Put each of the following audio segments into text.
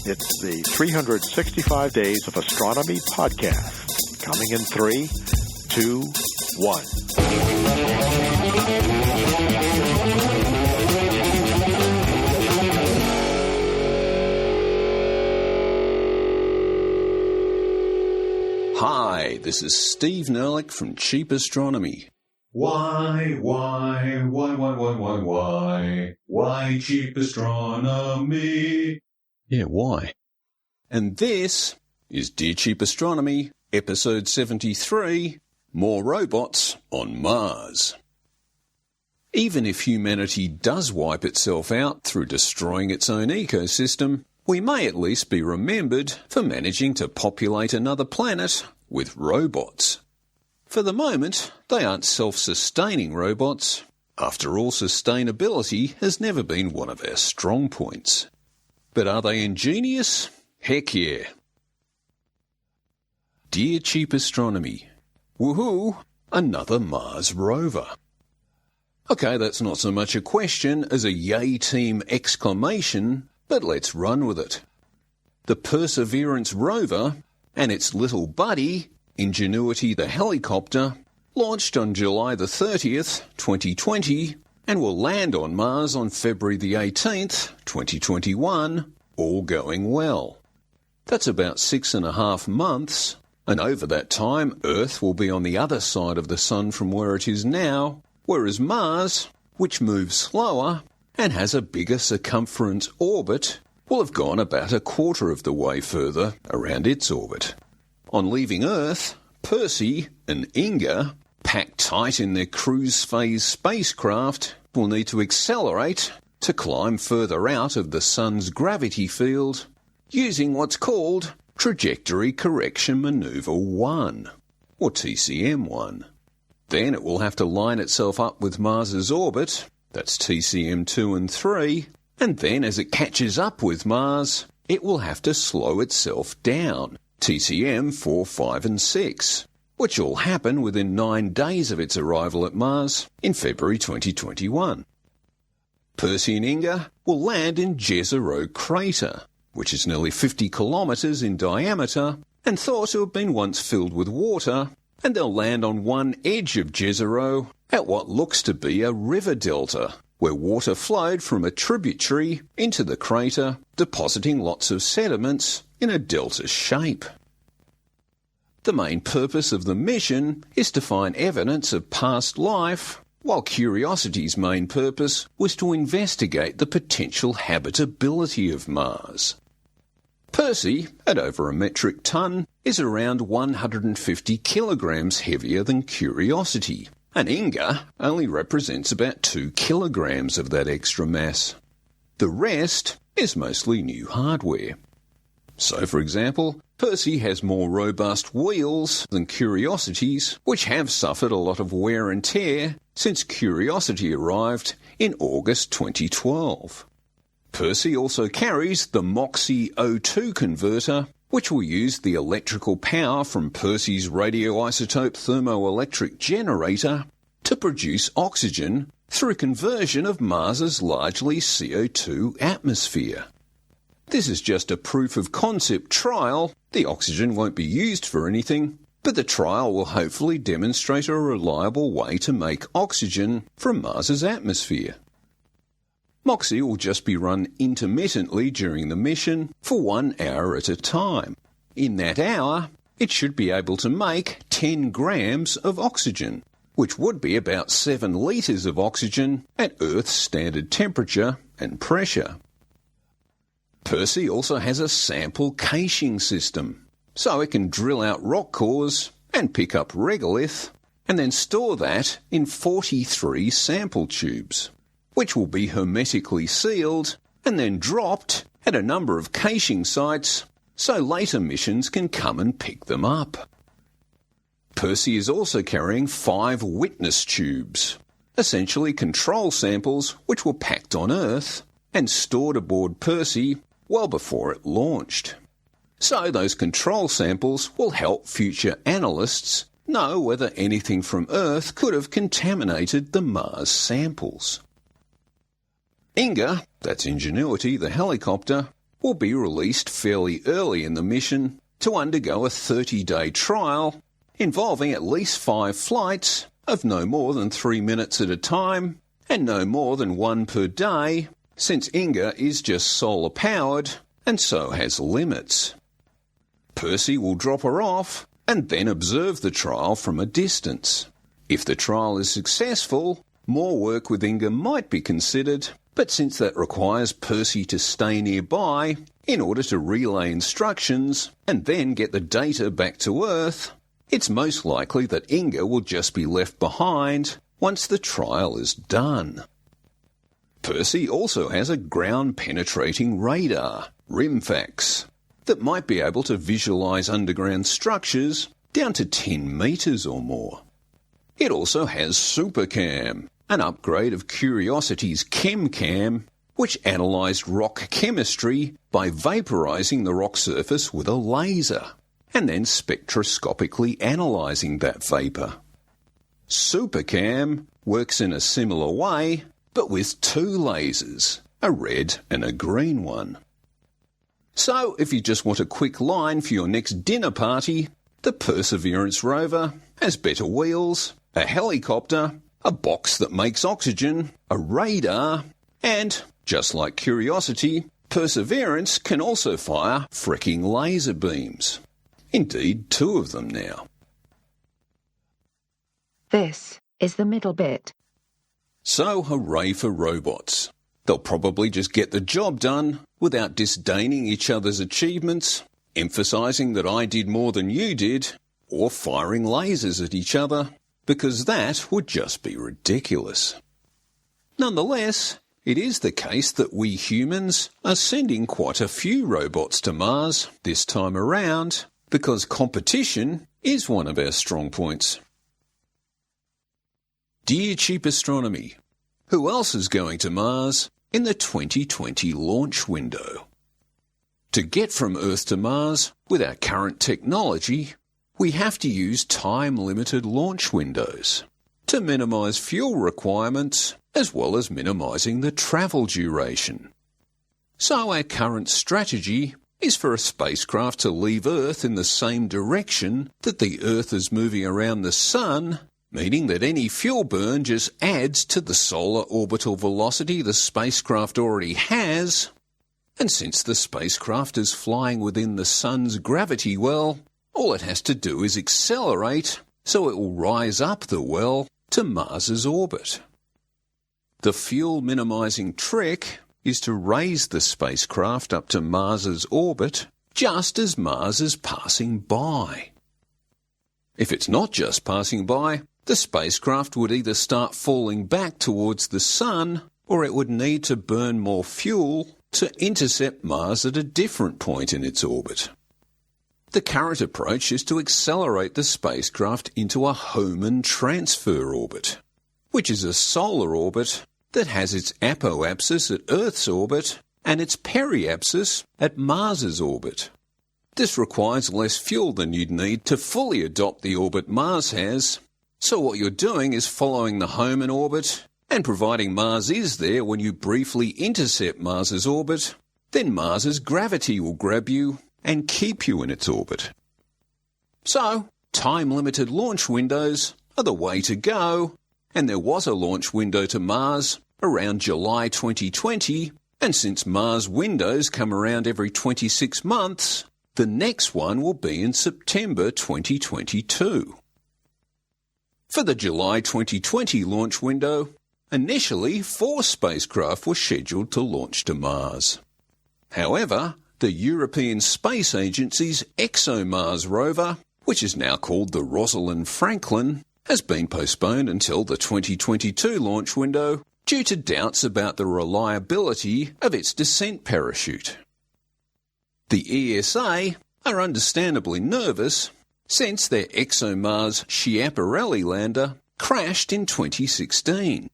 It's the 365 Days of Astronomy podcast. Coming in 3, 2, 1. Hi, this is Steve Nerlich from Cheap Astronomy. Why cheap astronomy? Yeah, why? And this is Dear Cheap Astronomy, episode 73, More Robots on Mars. Even if humanity does wipe itself out through destroying its own ecosystem, we may at least be remembered for managing to populate another planet with robots. For the moment, they aren't self-sustaining robots. After all, sustainability has never been one of our strong points. But are they ingenious? Heck yeah. Dear Cheap Astronomy, woohoo, another Mars rover. Okay, that's not so much a question as a yay team exclamation, but let's run with it. The Perseverance rover and its little buddy, Ingenuity the helicopter, launched on July the 30th, 2020, and will land on Mars on February the 18th, 2021, all going well. That's about 6.5 months, and over that time Earth will be on the other side of the Sun from where it is now, whereas Mars, which moves slower and has a bigger circumference orbit, will have gone about a quarter of the way further around its orbit. On leaving Earth, Percy and Inga, packed tight in their cruise phase spacecraft, will need to accelerate to climb further out of the Sun's gravity field using what's called Trajectory Correction Maneuver 1, or TCM1. Then it will have to line itself up with Mars's orbit, that's TCM 2 and 3, and then as it catches up with Mars, it will have to slow itself down, TCM 4, 5 and 6, which will happen within 9 days of its arrival at Mars in February 2021. Percy and Inga will land in Jezero Crater, which is nearly 50 kilometres in diameter and thought to have been once filled with water, and they'll land on one edge of Jezero at what looks to be a river delta, where water flowed from a tributary into the crater, depositing lots of sediments in a delta shape. The main purpose of the mission is to find evidence of past life, while Curiosity's main purpose was to investigate the potential habitability of Mars. Percy, at over a metric ton, is around 150 kilograms heavier than Curiosity, and Inga only represents about 2 kilograms of that extra mass. The rest is mostly new hardware. So, for example, Percy has more robust wheels than Curiosity's, which have suffered a lot of wear and tear since Curiosity arrived in August 2012. Percy also carries the MOXIE O2 converter, which will use the electrical power from Percy's radioisotope thermoelectric generator to produce oxygen through conversion of Mars's largely CO2 atmosphere. This is just a proof of concept trial. The oxygen won't be used for anything, but the trial will hopefully demonstrate a reliable way to make oxygen from Mars's atmosphere. MOXIE will just be run intermittently during the mission for 1 hour at a time. In that hour, it should be able to make 10 grams of oxygen, which would be about 7 litres of oxygen at Earth's standard temperature and pressure. Percy also has a sample caching system, so it can drill out rock cores and pick up regolith, and then store that in 43 sample tubes, which will be hermetically sealed and then dropped at a number of caching sites so later missions can come and pick them up. Percy is also carrying 5 witness tubes, essentially control samples which were packed on Earth and stored aboard Percy well before it launched. So those control samples will help future analysts know whether anything from Earth could have contaminated the Mars samples. Inga, that's Ingenuity the helicopter, will be released fairly early in the mission to undergo a 30-day trial involving at least 5 flights of no more than 3 minutes at a time and no more than 1 per day, since Inga is just solar-powered and so has limits. Percy will drop her off and then observe the trial from a distance. If the trial is successful, more work with Inga might be considered, but since that requires Percy to stay nearby in order to relay instructions and then get the data back to Earth, it's most likely that Inga will just be left behind once the trial is done. Percy also has a ground-penetrating radar, RIMFAX, that might be able to visualise underground structures down to 10 metres or more. It also has SuperCam, an upgrade of Curiosity's ChemCam, which analysed rock chemistry by vaporising the rock surface with a laser, and then spectroscopically analysing that vapour. SuperCam works in a similar way, but with 2 lasers, a red and a green one. So, if you just want a quick line for your next dinner party, the Perseverance rover has better wheels, a helicopter, a box that makes oxygen, a radar, and, just like Curiosity, Perseverance can also fire fricking laser beams. Indeed, 2 of them now. This is the middle bit. So, hooray for robots. They'll probably just get the job done without disdaining each other's achievements, emphasising that I did more than you did, or firing lasers at each other, because that would just be ridiculous. Nonetheless, it is the case that we humans are sending quite a few robots to Mars this time around, because competition is one of our strong points. Dear Cheap Astronomy, who else is going to Mars in the 2020 launch window? To get from Earth to Mars with our current technology, we have to use time-limited launch windows to minimise fuel requirements as well as minimising the travel duration. So our current strategy is for a spacecraft to leave Earth in the same direction that the Earth is moving around the Sun, meaning that any fuel burn just adds to the solar orbital velocity the spacecraft already has, and since the spacecraft is flying within the Sun's gravity well, all it has to do is accelerate so it will rise up the well to Mars's orbit. The fuel minimising trick is to raise the spacecraft up to Mars's orbit just as Mars is passing by. If it's not just passing by, the spacecraft would either start falling back towards the Sun, or it would need to burn more fuel to intercept Mars at a different point in its orbit. The current approach is to accelerate the spacecraft into a Hohmann transfer orbit, which is a solar orbit that has its apoapsis at Earth's orbit and its periapsis at Mars's orbit. This requires less fuel than you'd need to fully adopt the orbit Mars has, so what you're doing is following the Hohmann orbit, and providing Mars is there when you briefly intercept Mars's orbit, then Mars's gravity will grab you and keep you in its orbit. So, time-limited launch windows are the way to go, and there was a launch window to Mars around July 2020, and since Mars windows come around every 26 months, the next one will be in September 2022. For the July 2020 launch window, initially 4 spacecraft were scheduled to launch to Mars. However, the European Space Agency's ExoMars rover, which is now called the Rosalind Franklin, has been postponed until the 2022 launch window due to doubts about the reliability of its descent parachute. The ESA are understandably nervous since their ExoMars Schiaparelli lander crashed in 2016,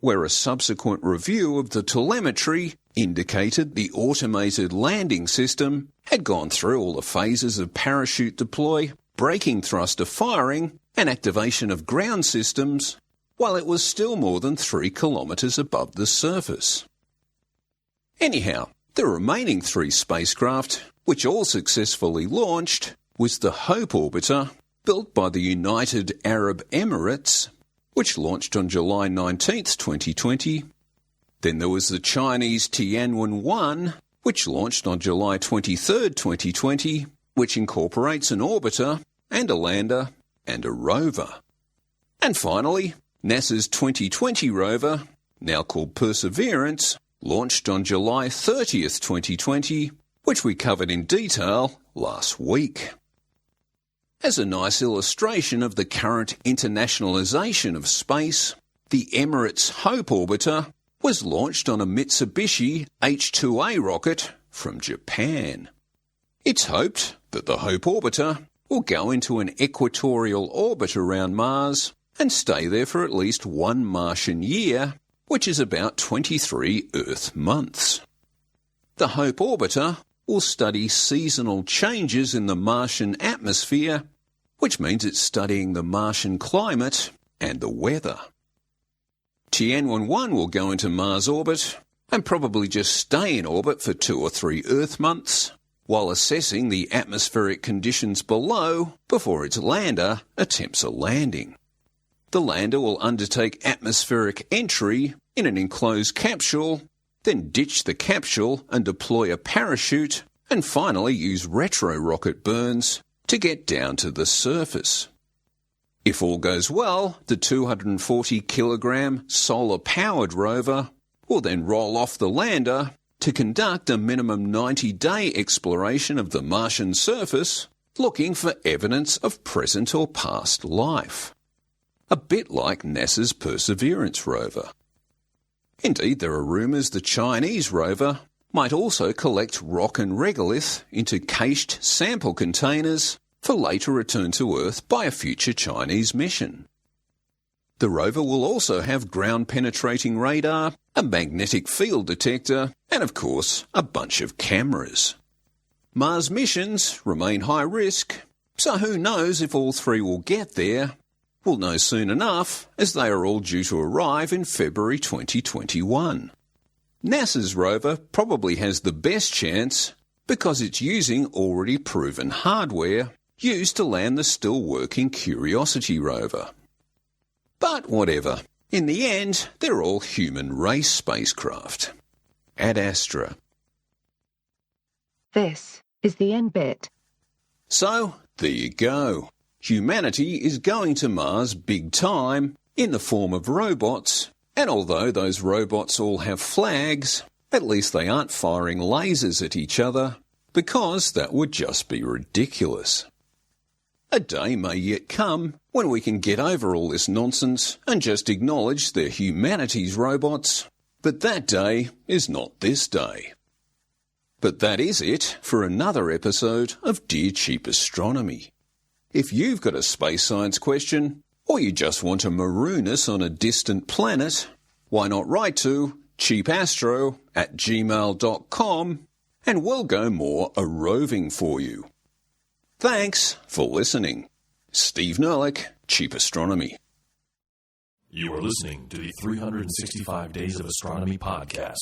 where a subsequent review of the telemetry indicated the automated landing system had gone through all the phases of parachute deploy, braking thruster firing, and activation of ground systems, while it was still more than 3 kilometres above the surface. Anyhow, The remaining 3 spacecraft, which all successfully launched, was the Hope orbiter, built by the United Arab Emirates, which launched on July 19th, 2020. Then there was the Chinese Tianwen-1, which launched on July 23rd, 2020, which incorporates an orbiter and a lander and a rover. And finally, NASA's 2020 rover, now called Perseverance, launched on July 30th, 2020, which we covered in detail last week. As a nice illustration of the current internationalisation of space, the Emirates Hope orbiter was launched on a Mitsubishi H2A rocket from Japan. It's hoped that the Hope orbiter will go into an equatorial orbit around Mars and stay there for at least 1 Martian year, which is about 23 Earth months. The Hope orbiter will study seasonal changes in the Martian atmosphere, which means it's studying the Martian climate and the weather. Tianwen-1 will go into Mars orbit and probably just stay in orbit for 2 or 3 Earth months, while assessing the atmospheric conditions below before its lander attempts a landing. The lander will undertake atmospheric entry in an enclosed capsule, then ditch the capsule and deploy a parachute, and finally use retro-rocket burns to get down to the surface. If all goes well, the 240-kilogram solar-powered rover will then roll off the lander to conduct a minimum 90-day exploration of the Martian surface, looking for evidence of present or past life. A bit like NASA's Perseverance rover. Indeed, there are rumours the Chinese rover might also collect rock and regolith into cached sample containers for later return to Earth by a future Chinese mission. The rover will also have ground-penetrating radar, a magnetic field detector, and of course, a bunch of cameras. Mars missions remain high risk, so who knows if all 3 will get there. We'll know soon enough, as they are all due to arrive in February 2021. NASA's rover probably has the best chance because it's using already proven hardware used to land the still working Curiosity rover. But whatever. In the end, they're all human race spacecraft. Ad Astra. This is the end bit. So, there you go. Humanity is going to Mars big time in the form of robots, and although those robots all have flags, at least they aren't firing lasers at each other, because that would just be ridiculous. A day may yet come when we can get over all this nonsense and just acknowledge they're humanity's robots, but that day is not this day. But that is it for another episode of Dear Cheap Astronomy. If you've got a space science question, or you just want to maroon us on a distant planet, why not write to cheapastro@gmail.com and we'll go more a-roving for you. Thanks for listening. Steve Nerlich, Cheap Astronomy. You are listening to the 365 Days of Astronomy podcast.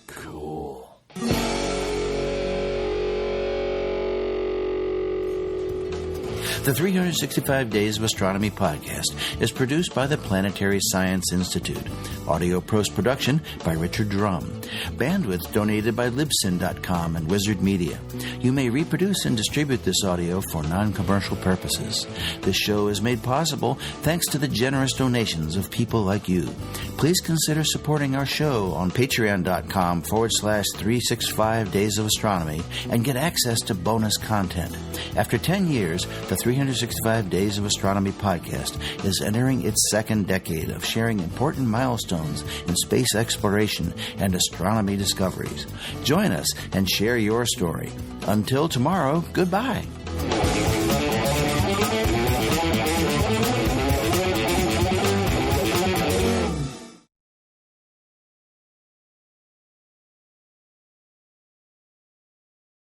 Cool. The 365 Days of Astronomy podcast is produced by the Planetary Science Institute. Audio post-production by Richard Drum. Bandwidth donated by Libsyn.com and Wizard Media. You may reproduce and distribute this audio for non-commercial purposes. This show is made possible thanks to the generous donations of people like you. Please consider supporting our show on patreon.com/365 Days of Astronomy and get access to bonus content. After 10 years, the 365 Days of Astronomy podcast is entering its second decade of sharing important milestones in space exploration and astronomy discoveries. Join us and share your story. Until tomorrow, goodbye.